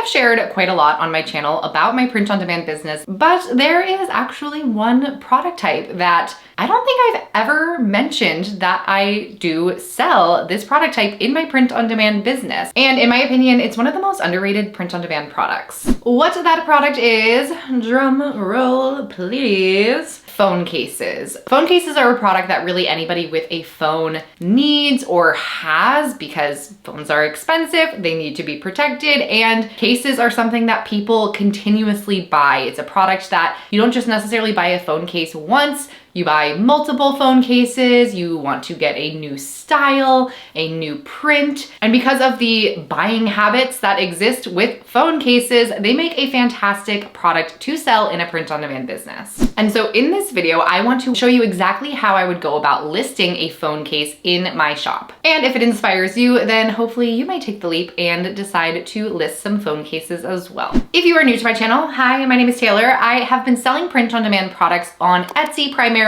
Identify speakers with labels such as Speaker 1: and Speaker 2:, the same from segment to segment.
Speaker 1: have shared quite a lot on my channel about my print-on-demand business, but there is actually one product type that I don't think I've ever mentioned that I do sell this product type in my print-on-demand business. And in my opinion, it's one of the most underrated print-on-demand products. What that product is, drum roll please, phone cases. Phone cases are a product that really anybody with a phone needs or has because phones are expensive, they need to be protected, and cases are something that people continuously buy. It's a product that you don't just necessarily buy a phone case once, you buy multiple phone cases, you want to get a new style, a new print, and because of the buying habits that exist with phone cases, they make a fantastic product to sell in a print-on-demand business. And so in this video, I want to show you exactly how I would go about listing a phone case in my shop. And if it inspires you, then hopefully you might take the leap and decide to list some phone cases as well. If you are new to my channel, hi, my name is Taylor. I have been selling print-on-demand products on Etsy primarily,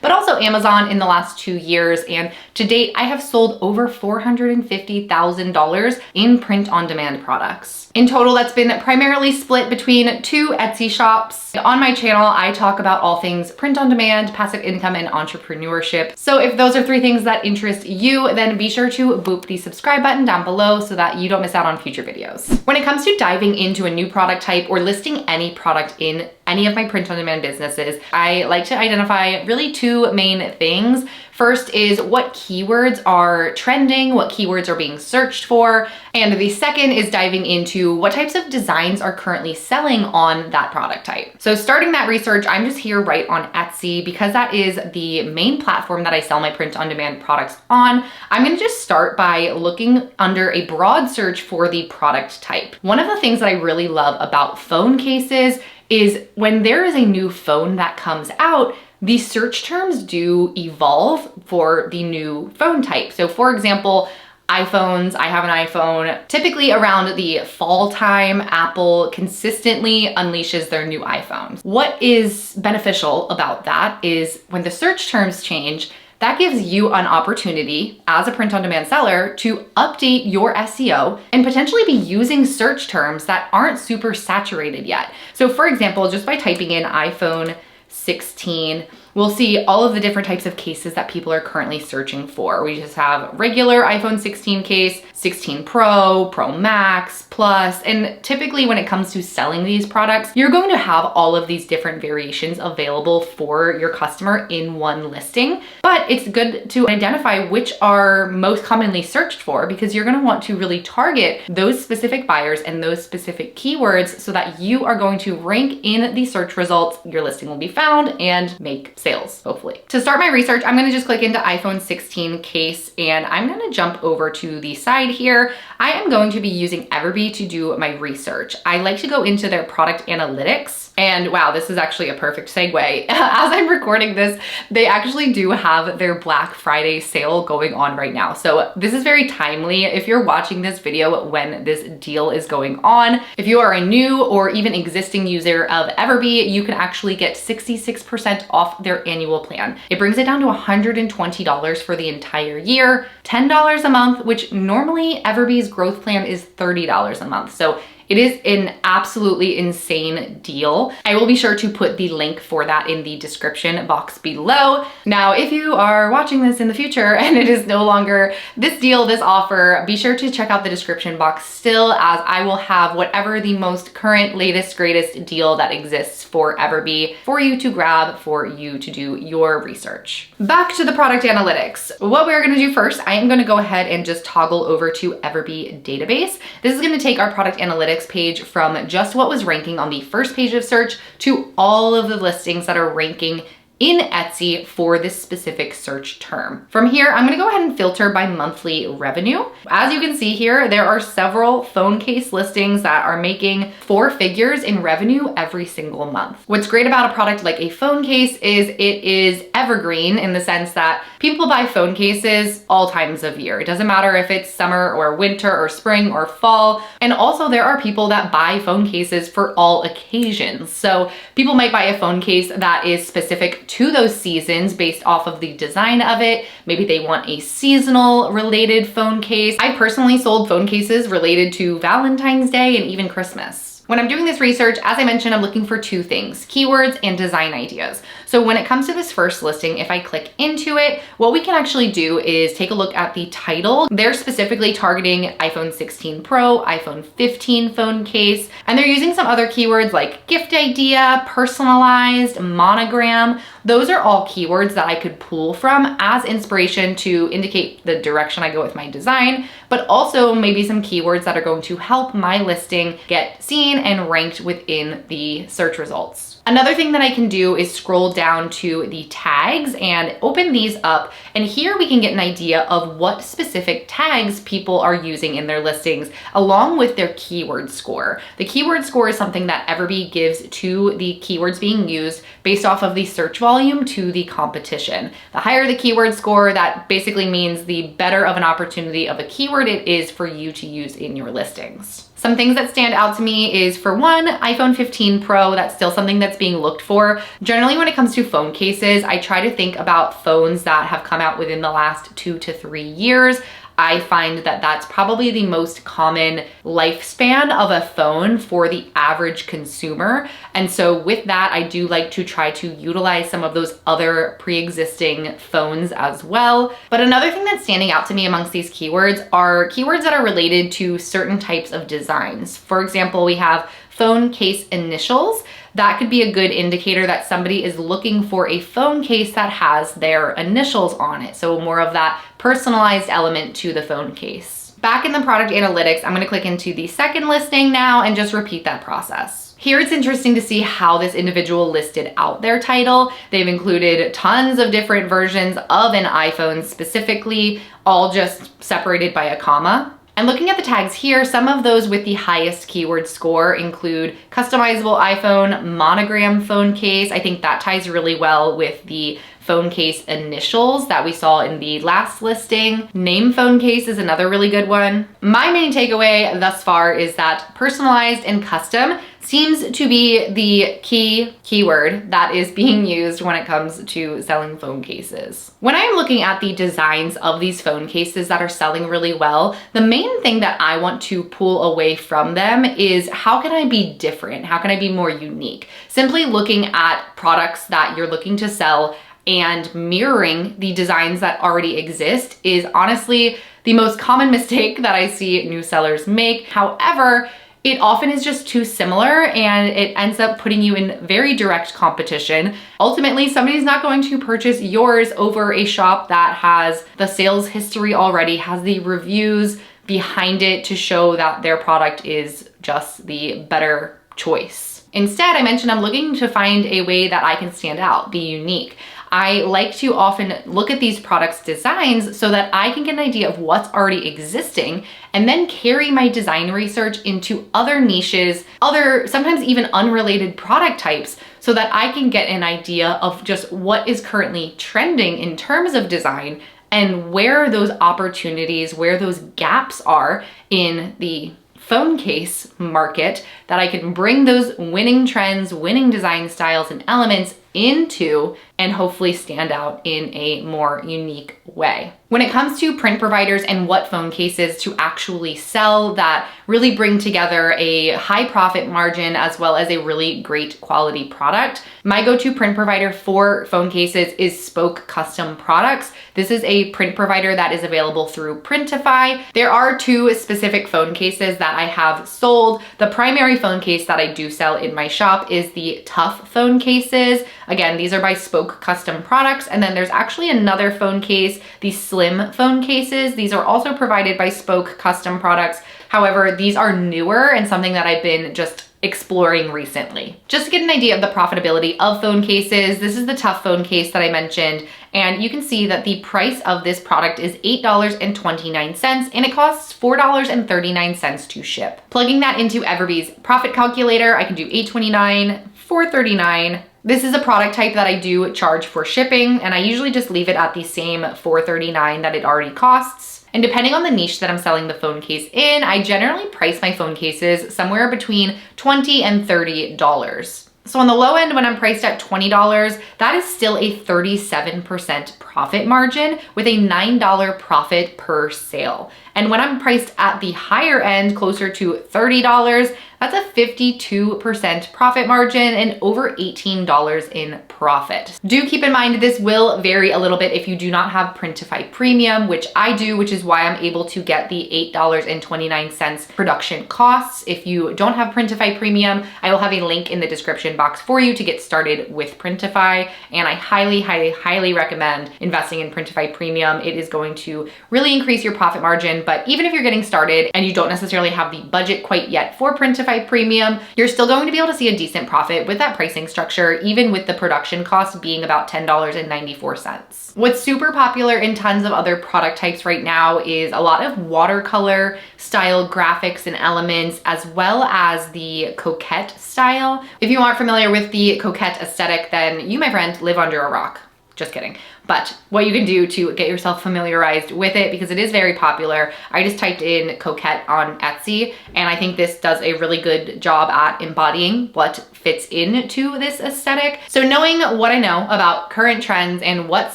Speaker 1: but also Amazon in the last 2 years. And to date, I have sold over $450,000 in print-on-demand products. In total, that's been primarily split between 2 Etsy shops. On my channel, I talk about all things print-on-demand, passive income, and entrepreneurship. So if those are 3 things that interest you, then be sure to boop the subscribe button down below so that you don't miss out on future videos. When it comes to diving into a new product type or listing any product in any of my print-on-demand businesses, I like to identify really 2 main things. First is what keywords are trending, what keywords are being searched for, and the second is diving into what types of designs are currently selling on that product type. So starting that research, I'm just here right on Etsy because that is the main platform that I sell my print-on-demand products on. I'm gonna just start by looking under a broad search for the product type. One of the things that I really love about phone cases is when there is a new phone that comes out, the search terms do evolve for the new phone type. So for example, iPhones, I have an iPhone. Typically around the fall time, Apple consistently unleashes their new iPhones. What is beneficial about that is when the search terms change, that gives you an opportunity as a print-on-demand seller to update your SEO and potentially be using search terms that aren't super saturated yet. So for example, just by typing in iPhone 16, we'll see all of the different types of cases that people are currently searching for. We just have regular iPhone 16 case, 16 Pro, Pro Max, Plus, and typically when it comes to selling these products, you're going to have all of these different variations available for your customer in one listing. But it's good to identify which are most commonly searched for because you're gonna want to really target those specific buyers and those specific keywords so that you are going to rank in the search results, your listing will be found and make sales, hopefully. To start my research, I'm gonna just click into iPhone 16 case and I'm gonna jump over to the side here. I am going to be using Everbee to do my research. I like to go into their product analytics. And wow, this is actually a perfect segue. As I'm recording this, they actually do have their Black Friday sale going on right now. So this is very timely if you're watching this video when this deal is going on. If you are a new or even existing user of Everbee, you can actually get 66% off their annual plan. It brings it down to $120 for the entire year, $10 a month, which normally Everbee's growth plan is $30 a month. So it is an absolutely insane deal. I will be sure to put the link for that in the description box below. Now, if you are watching this in the future and it is no longer this deal, this offer, be sure to check out the description box still, as I will have whatever the most current, latest, greatest deal that exists for Everbee for you to grab, for you to do your research. Back to the product analytics. What we're gonna do first, I am gonna go ahead and just toggle over to Everbee database. This is gonna take our product analytics page from just what was ranking on the first page of search to all of the listings that are ranking in Etsy for this specific search term. From here, I'm gonna go ahead and filter by monthly revenue. As you can see here, there are several phone case listings that are making 4 figures in revenue every single month. What's great about a product like a phone case is it is evergreen in the sense that people buy phone cases all times of year. It doesn't matter if it's summer or winter or spring or fall. And also there are people that buy phone cases for all occasions. So people might buy a phone case that is specific specific to those seasons based off of the design of it. Maybe they want a seasonal related phone case. I personally sold phone cases related to Valentine's Day and even Christmas. When I'm doing this research, as I mentioned, I'm looking for two things: keywords and design ideas. So when it comes to this first listing, if I click into it, what we can actually do is take a look at the title. They're specifically targeting iPhone 16 Pro, iPhone 15 phone case, and they're using some other keywords like gift idea, personalized, monogram. Those are all keywords that I could pull from as inspiration to indicate the direction I go with my design, but also maybe some keywords that are going to help my listing get seen and ranked within the search results. Another thing that I can do is scroll down to the tags and open these up. And here we can get an idea of what specific tags people are using in their listings, along with their keyword score. The keyword score is something that Everbee gives to the keywords being used based off of the search volume to the competition. The higher the keyword score, that basically means the better of an opportunity of a keyword it is for you to use in your listings. Some things that stand out to me is, for one, iPhone 15 Pro. That's still something that's being looked for. Generally, when it comes to phone cases, I try to think about phones that have come out within the last 2 to 3 years. I find that that's probably the most common lifespan of a phone for the average consumer. And so with that, I do like to try to utilize some of those other pre-existing phones as well. But another thing that's standing out to me amongst these keywords are keywords that are related to certain types of designs. For example, we have phone case initials. That could be a good indicator that somebody is looking for a phone case that has their initials on it. So more of that personalized element to the phone case. Back in the product analytics, I'm gonna click into the second listing now and just repeat that process. Here it's interesting to see how this individual listed out their title. They've included tons of different versions of an iPhone specifically, all just separated by a comma. And looking at the tags here, some of those with the highest keyword score include customizable iPhone, monogram phone case. I think that ties really well with the phone case initials that we saw in the last listing. Name phone case is another really good one. My main takeaway thus far is that personalized and custom seems to be the key keyword that is being used when it comes to selling phone cases. When I'm looking at the designs of these phone cases that are selling really well, the main thing that I want to pull away from them is, how can I be different? How can I be more unique? Simply looking at products that you're looking to sell and mirroring the designs that already exist is honestly the most common mistake that I see new sellers make. However, it often is just too similar and it ends up putting you in very direct competition. Ultimately, somebody's not going to purchase yours over a shop that has the sales history already, has the reviews behind it to show that their product is just the better choice. Instead, I mentioned I'm looking to find a way that I can stand out, be unique. I like to often look at these products' designs so that I can get an idea of what's already existing and then carry my design research into other niches, other sometimes even unrelated product types, so that I can get an idea of just what is currently trending in terms of design and where those opportunities, where those gaps are in the phone case market, that I can bring those winning trends, winning design styles and elements into and hopefully stand out in a more unique way. When it comes to print providers and what phone cases to actually sell that really bring together a high profit margin as well as a really great quality product, my go-to print provider for phone cases is Spoke Custom Products. This is a print provider that is available through Printify. There are two specific phone cases that I have sold. The primary phone case that I do sell in my shop is the Tough phone cases. Again, these are by Spoke Custom Products. And then there's actually another phone case, the Slim phone cases. These are also provided by Spoke Custom Products. However, these are newer and something that I've been just exploring recently. Just to get an idea of the profitability of phone cases, this is the Tough phone case that I mentioned, and you can see that the price of this product is $8.29 and it costs $4.39 to ship. Plugging that into Everbee's profit calculator, I can do $8.29, $4.39. This is a product type that I do charge for shipping, and I usually just leave it at the same $4.39 that it already costs. And depending on the niche that I'm selling the phone case in, I generally price my phone cases somewhere between $20 and $30. So on the low end, when I'm priced at $20, that is still a 37% profit margin with a $9 profit per sale. And when I'm priced at the higher end, closer to $30, that's a 52% profit margin and over $18 in profit. Do keep in mind this will vary a little bit if you do not have Printify Premium, which I do, which is why I'm able to get the $8.29 production costs. If you don't have Printify Premium, I will have a link in the description box for you to get started with Printify. And I highly, highly, highly recommend investing in Printify Premium. It is going to really increase your profit margin. But even if you're getting started and you don't necessarily have the budget quite yet for Printify Premium, you're still going to be able to see a decent profit with that pricing structure, even with the production cost being about $10.94. What's super popular in tons of other product types right now is a lot of watercolor style graphics and elements, as well as the coquette style. If you aren't familiar with the coquette aesthetic, then you, my friend, live under a rock. Just kidding. But what you can do to get yourself familiarized with it, because it is very popular, I just typed in coquette on Etsy, and I think this does a really good job at embodying what fits into this aesthetic. So knowing what I know about current trends and what's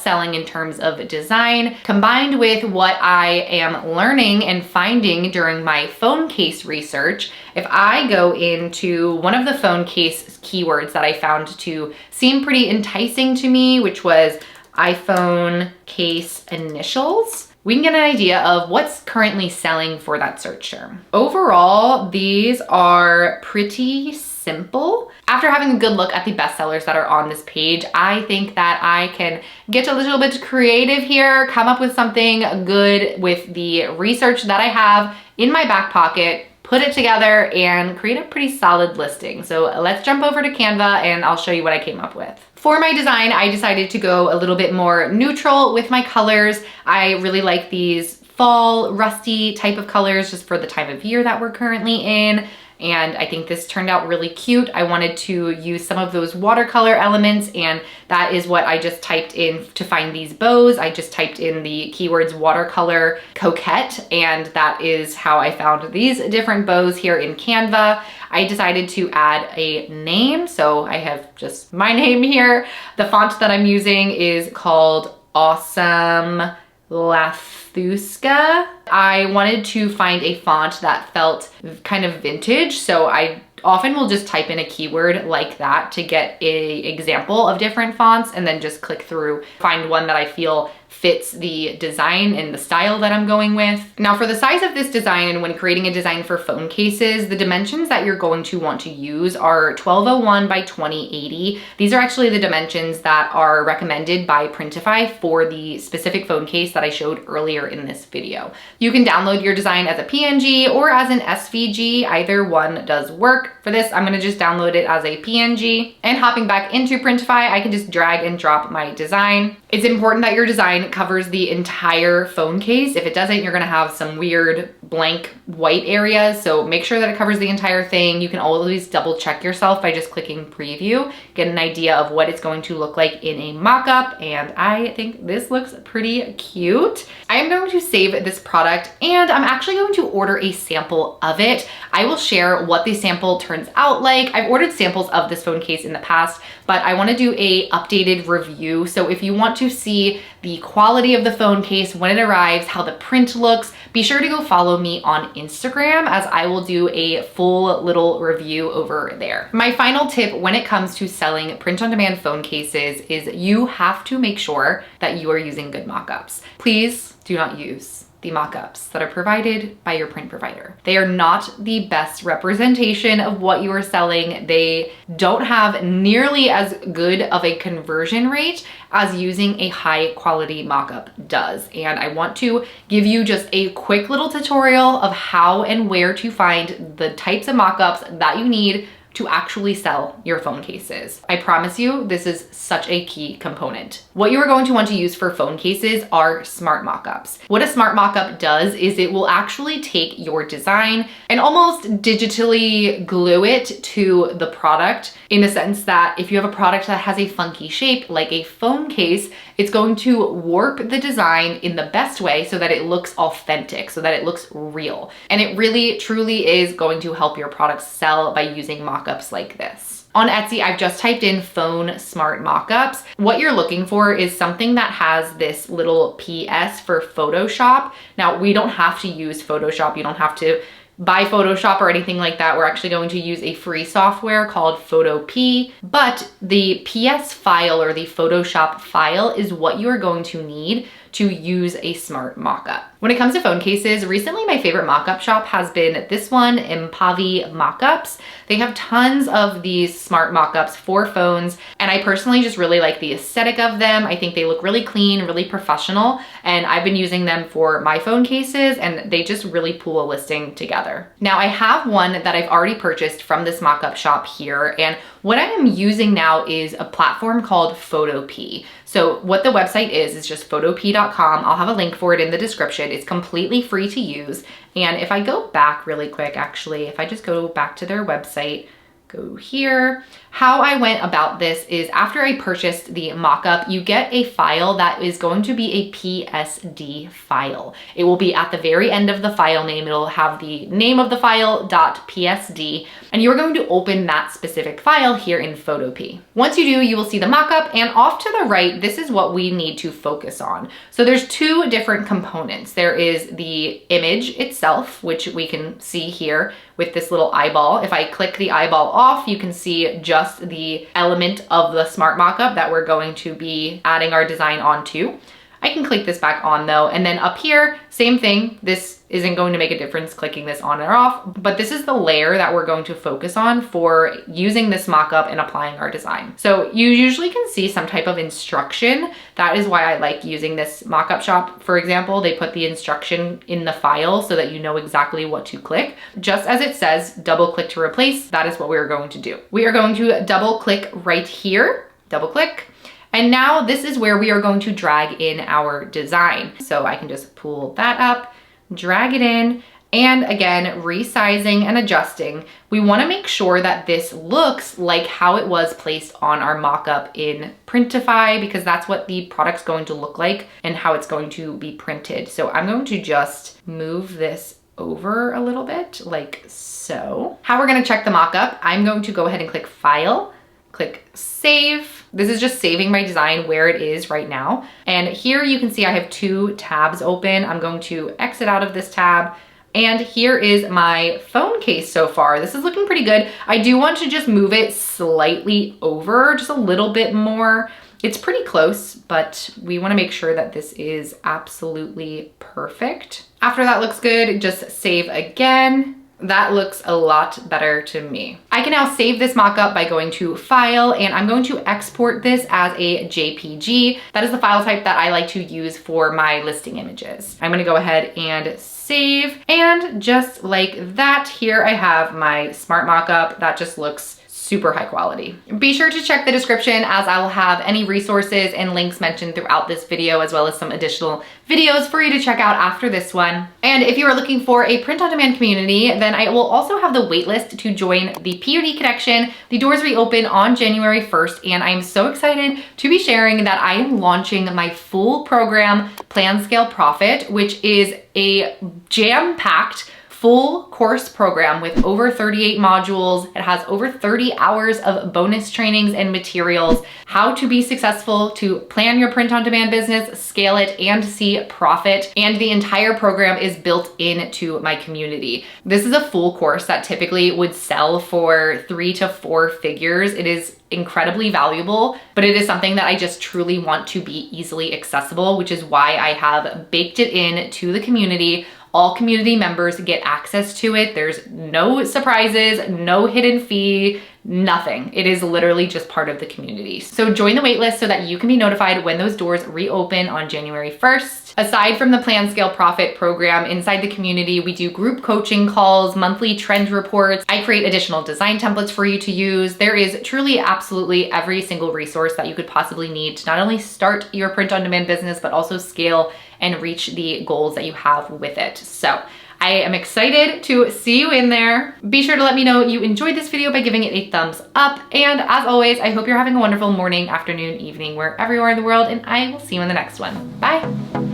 Speaker 1: selling in terms of design, combined with what I am learning and finding during my phone case research, if I go into one of the phone case keywords that I found to seem pretty enticing to me, which was iPhone case initials, we can get an idea of what's currently selling for that search term. Overall, these are pretty simple. After having a good look at the bestsellers that are on this page, I think that I can get a little bit creative here, come up with something good with the research that I have in my back pocket, put it together and create a pretty solid listing. So let's jump over to Canva and I'll show you what I came up with. For my design, I decided to go a little bit more neutral with my colors. I really like these fall, rusty type of colors just for the time of year that we're currently in. And I think this turned out really cute. I wanted to use some of those watercolor elements, and that is what I just typed in to find these bows. I just typed in the keywords watercolor coquette, and that is how I found these different bows here in Canva. I decided to add a name, so I have just my name here. The font that I'm using is called Awesome Lathuska. I wanted to find a font that felt kind of vintage, so I often will just type in a keyword like that to get an example of different fonts and then just click through, find one that I feel fits the design and the style that I'm going with. Now for the size of this design, and when creating a design for phone cases, the dimensions that you're going to want to use are 1201 by 2080. These are actually the dimensions that are recommended by Printify for the specific phone case that I showed earlier in this video. You can download your design as a PNG or as an SVG, either one does work. For this, I'm gonna just download it as a PNG, and hopping back into Printify, I can just drag and drop my design. It's important that your design covers the entire phone case. If it doesn't, you're gonna have some weird blank white areas, so make sure that it covers the entire thing. You can always double check yourself by just clicking preview, get an idea of what it's going to look like in a mock-up, and I think this looks pretty cute. I am going to save this product, and I'm actually going to order a sample of it. I will share what the sample turns out like. I've ordered samples of this phone case in the past, but I wanna do a updated review. So if you want to see the quality of the phone case when it arrives, how the print looks, be sure to go follow me on Instagram, as I will do a full little review over there. My final tip when it comes to selling print-on-demand phone cases is you have to make sure that you are using good mock-ups. Please do not use the mock-ups that are provided by your print provider. They are not the best representation of what you are selling. They don't have nearly as good of a conversion rate as using a high quality mock-up does. And I want to give you just a quick little tutorial of how and where to find the types of mock-ups that you need to actually sell your phone cases. I promise you, this is such a key component. What you are going to want to use for phone cases are smart mockups. What a smart mockup does is it will actually take your design and almost digitally glue it to the product, in the sense that if you have a product that has a funky shape, like a phone case, it's going to warp the design in the best way so that it looks authentic, so that it looks real. And it really, truly is going to help your products sell by using mockups mockups like this. On Etsy, I've just typed in phone smart mockups. What you're looking for is something that has this little PS for Photoshop. Now, we don't have to use Photoshop. You don't have to buy Photoshop or anything like that. We're actually going to use a free software called Photopea, but the PS file or the Photoshop file is what you're going to need to use a smart mockup. When it comes to phone cases, recently my favorite mockup shop has been this one, Impavi Mockups. They have tons of these smart mockups for phones, and I personally just really like the aesthetic of them. I think they look really clean, really professional, and I've been using them for my phone cases, and they just really pull a listing together. Now, I have one that I've already purchased from this mockup shop here, and what I am using now is a platform called Photopea. So what the website is just photopea.com. I'll have a link for it in the description. It's completely free to use. And if I go back really quick, actually, if I just go back to their website, go here. How I went about this is after I purchased the mockup, you get a file that is going to be a PSD file. It will be at the very end of the file name. It'll have the name of the file .psd, and you're going to open that specific file here in Photopea. Once you do, you will see the mockup, and off to the right, this is what we need to focus on. So there's two different components. There is the image itself, which we can see here with this little eyeball. If I click the eyeball off, you can see just the element of the smart mockup that we're going to be adding our design onto. I can click this back on though, and then up here, same thing. This isn't going to make a difference clicking this on or off, but this is the layer that we're going to focus on for using this mockup and applying our design. So you usually can see some type of instruction. That is why I like using this mockup shop. For example, they put the instruction in the file so that you know exactly what to click. Just as it says, double click to replace, that is what we are going to do. We are going to double click right here, double click. And now this is where we are going to drag in our design. So I can just pull that up, drag it in, and again, resizing and adjusting. We wanna make sure that this looks like how it was placed on our mockup in Printify, because that's what the product's going to look like and how it's going to be printed. So I'm going to just move this over a little bit like so. How we're gonna check the mockup, I'm going to go ahead and click File, click Save. This is just saving my design where it is right now. And here you can see I have two tabs open. I'm going to exit out of this tab. And here is my phone case so far. This is looking pretty good. I do want to just move it slightly over, just a little bit more. It's pretty close, but we want to make sure that this is absolutely perfect. After that looks good, just save again. That looks a lot better to me. I can now save this mockup by going to File, and I'm going to export this as a JPG. That is the file type that I like to use for my listing images. I'm gonna go ahead and save, and just like that, here I have my smart mockup. That just looks super high quality. Be sure to check the description, as I will have any resources and links mentioned throughout this video, as well as some additional videos for you to check out after this one. And if you are looking for a print-on-demand community, then I will also have the waitlist to join the POD Connection. The doors reopen on January 1st, and I'm so excited to be sharing that I am launching my full program, Plan, Scale, Profit, which is a jam-packed full course program with over 38 modules. It has over 30 hours of bonus trainings and materials, how to be successful, to plan your print-on-demand business, scale it, and see profit. And the entire program is built into my community. This is a full course that typically would sell for 3 to 4 figures. It is incredibly valuable, but it is something that I just truly want to be easily accessible, which is why I have baked it in to the community. All community members get access to it. There's no surprises, no hidden fee, nothing. It is literally just part of the community. So join the waitlist so that you can be notified when those doors reopen on January 1st. Aside from the Plan, Scale, Profit program, inside the community, we do group coaching calls, monthly trend reports. I create additional design templates for you to use. There is truly absolutely every single resource that you could possibly need to not only start your print-on-demand business, but also scale and reach the goals that you have with it. So I am excited to see you in there. Be sure to let me know you enjoyed this video by giving it a thumbs up. And as always, I hope you're having a wonderful morning, afternoon, evening, wherever you are in the world, and I will see you in the next one. Bye.